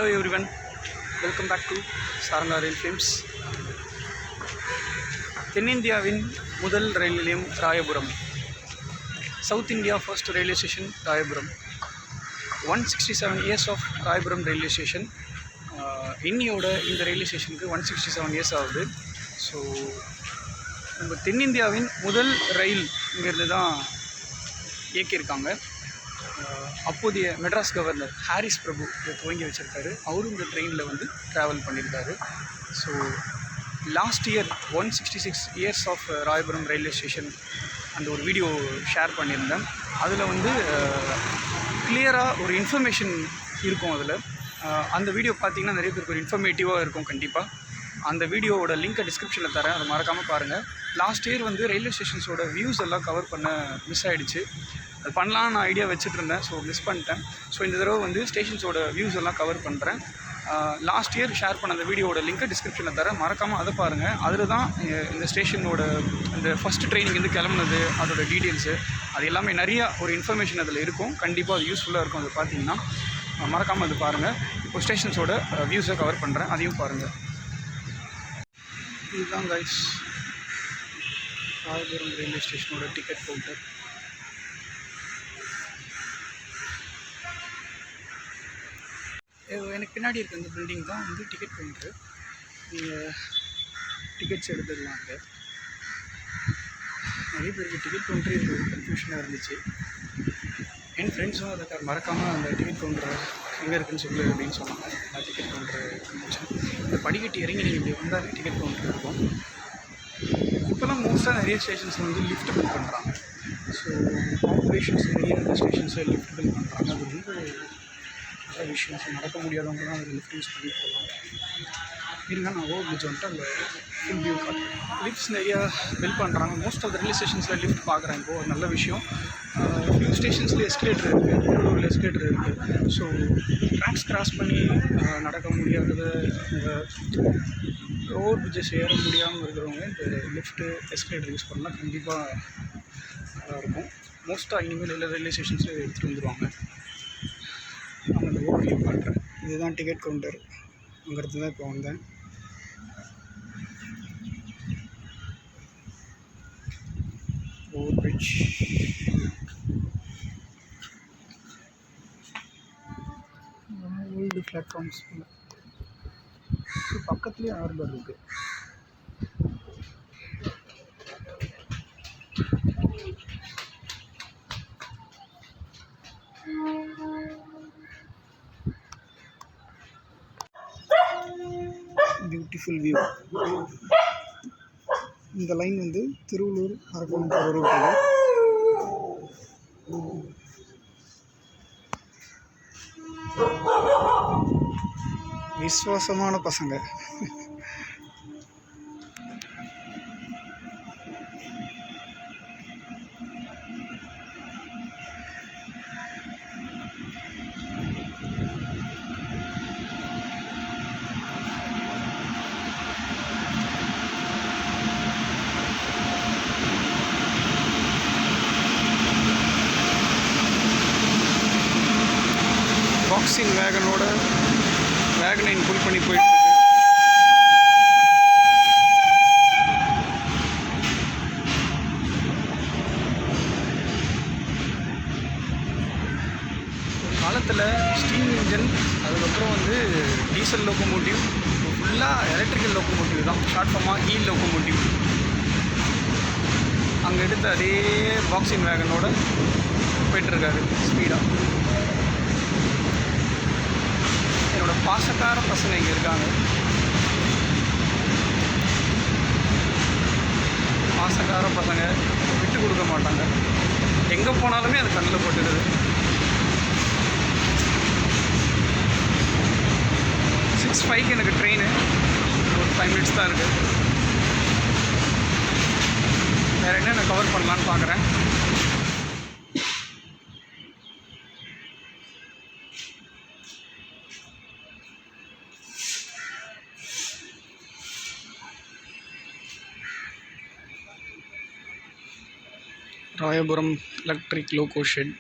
Hello everyone, welcome back to Saranga Rail Films. தென்னிந்தியாவின் முதல் rail நிலையம் Royapuram. South India first railway station Royapuram. 167 years of Royapuram railway station. இன்னியோட இந்த railway ஸ்டேஷனுக்கு 167 years ஆகுது. ஸோ நம்ம தென்னிந்தியாவின் முதல் ரயில் இங்கேருந்து தான் இயக்கியிருக்காங்க. அப்போதைய மெட்ராஸ் கவர்னர் ஹாரிஸ் பிரபு இதை துவங்கி வச்சுருக்காரு. அவரும் இந்த ட்ரெயினில் வந்து ட்ராவல் பண்ணியிருக்காரு. So last year 166 years of Royapuram railway station அந்த ஒரு வீடியோ ஷேர் பண்ணியிருந்தேன். அதில் வந்து கிளியராக ஒரு இன்ஃபர்மேஷன் இருக்கும். அதில் அந்த வீடியோ பார்த்திங்கன்னா நிறைய பேருக்கு ஒரு இன்ஃபர்மேட்டிவாக இருக்கும். கண்டிப்பாக அந்த வீடியோவோட லிங்க்கை டிஸ்கிரிப்ஷனில் தரேன், அதை மறக்காமல் பாருங்கள். லாஸ்ட் இயர் வந்து ரயில்வே ஸ்டேஷன்ஸோட வியூஸ் எல்லாம் கவர் பண்ண மிஸ் ஆகிடுச்சு. அது பண்ணலான்னு நான் ஐடியா வச்சுட்டு இருந்தேன், ஸோ மிஸ் பண்ணிட்டேன். ஸோ இந்த தடவை வந்து ஸ்டேஷன்ஸோட வியூஸ் எல்லாம் கவர் பண்ணுறேன். லாஸ்ட் இயர் ஷேர் பண்ண அந்த வீடியோட லிங்க்கை டிஸ்கிரிப்ஷனில் தரேன், மறக்காமல் அதை பாருங்கள். அதில் தான் இந்த ஸ்டேஷனோட இந்த ஃபஸ்ட் ட்ரெயினிங் வந்து கிளம்புனது, அதோட டீட்டெயில்ஸு, அது எல்லாமே நிறையா ஒரு இன்ஃபர்மேஷன் அதில் இருக்கும். கண்டிப்பாக அது யூஸ்ஃபுல்லாக இருக்கும். அது பார்த்தீங்கன்னா மறக்காமல் அது பாருங்கள். இப்போ ஸ்டேஷன்ஸோட வியூஸை கவர் பண்ணுறேன், அதையும் பாருங்கள். இதுதான் கைஸ் ராயபுரம் ரயில்வே ஸ்டேஷனோட டிக்கெட் கவுண்டர். எனக்கு பின்னாடி இருக்க இந்த பில்டிங் தான் வந்து டிக்கெட் கவுண்டர். நீங்கள் டிக்கெட்ஸ் எடுத்துடலாம். அங்கே நிறைய பேருக்கு டிக்கெட் கவுண்டரே ஒரு கன்ஃபியூஷனாக இருந்துச்சு. என் ஃப்ரெண்ட்ஸும் அதை மறக்காமல் அந்த டிக்கெட் கவுண்டர் எங்கே இருக்குதுன்னு சொல்லு அப்படின்னு சொன்னாங்க. நான் டிக்கெட் கவுண்டர் இருந்துச்சு. இந்த படிக்கட்டு இறங்கி நீங்கள் இப்படி வந்தாலே டிக்கெட் கவுண்டர் இருக்கும். இப்போலாம் மோஸ்ட்டாக நிறைய ஸ்டேஷன்ஸில் வந்து லிஃப்ட் பில் பண்ணுறாங்க. ஸோ ஆப்ரேஷன்ஸ் நிறைய இருக்க ஸ்டேஷன்ஸில் லிஃப்ட் பில் பண்ணுறாங்க. அது ரொம்ப நல்ல விஷயம். நடக்க முடியாதவங்க தான் அதில் லிஃப்ட் யூஸ் பண்ணி போகலாம். இருங்க, நான் ஓவர் பிரிட்ஜ் வந்துட்டு அந்த ஃபுல் வியூ காட்டுறேன். லிஃப்ட்ஸ் நிறையா பில் பண்ணுறாங்க. மோஸ்ட் ஆஃப் த ரயில்வே ஸ்டேஷன்ஸில் லிஃப்ட் பார்க்குறேன். இப்போது ஒரு நல்ல விஷயம். ஃபியூ ஸ்டேஷன்ஸில் எஸ்கலேட்டர் இருக்குது, திருவள்ளூரில் எஸ்கலேட்டர் இருக்குது. ஸோ ட்ராக்ஸ் கிராஸ் பண்ணி நடக்க முடியாதது, ஓவர் பிரிட்ஜஸ் ஏற முடியாமல் இருக்கிறவங்க இந்த லிஃப்ட்டு எஸ்கலேட்டர் யூஸ் பண்ணலாம். கண்டிப்பாக நல்லாயிருக்கும். மோஸ்ட்டாக இனிமேல் எல்லா ரயில்வே ஸ்டேஷன்ஸில் எடுத்துகிட்டு வந்துடுவாங்க. நான் அந்த ஓவர் வியூ காட்டுறேன். இதுதான் டிக்கெட் கவுண்டர். அங்கிறது தான் இப்போ வந்தேன். Over bridge. ஓல்டு பிளாட்ஃபார்ம்ஸ் பக்கத்துலேயே ஹார்பர் இருக்குது. Beautiful view. இந்த லைன் வந்து திருவள்ளூர் அரக்கோணம் போகிற ரூட்டில். விசுவாசமான பசங்க. பாக்ஸிங் வேகனோட வேகனைன் புல் பண்ணி போயிட்டுருக்கு. ஒரு காலத்தில் ஸ்டீம் இன்ஜின், அதுக்கப்புறம் வந்து டீசல் லோக்கோமோட்டிவ், ஃபுல்லாக எலக்ட்ரிக்கல் லோக்கோமோட்டிவ் தான். ஷார்ட் ஃபார்மாக இ லோக்கோமோட்டிவ். அங்கே எடுத்த அதே பாக்ஸிங் வேகனோட போயிட்டுருக்காரு ஸ்பீடாக. என்னோட பாசக்கார பசங்க இங்கே இருக்காங்க. பாசக்கார பசங்க விட்டு கொடுக்க மாட்டாங்க. எங்கே போனாலுமே அது கண்ணில் போட்டுடுது. 6:05 எனக்கு ட்ரெயின். ஒரு 5 மினிட்ஸ் தான் இருக்குது. வேறு என்ன கவர் பண்ணலான்னு பார்க்குறேன். Royapuram electric loco shed.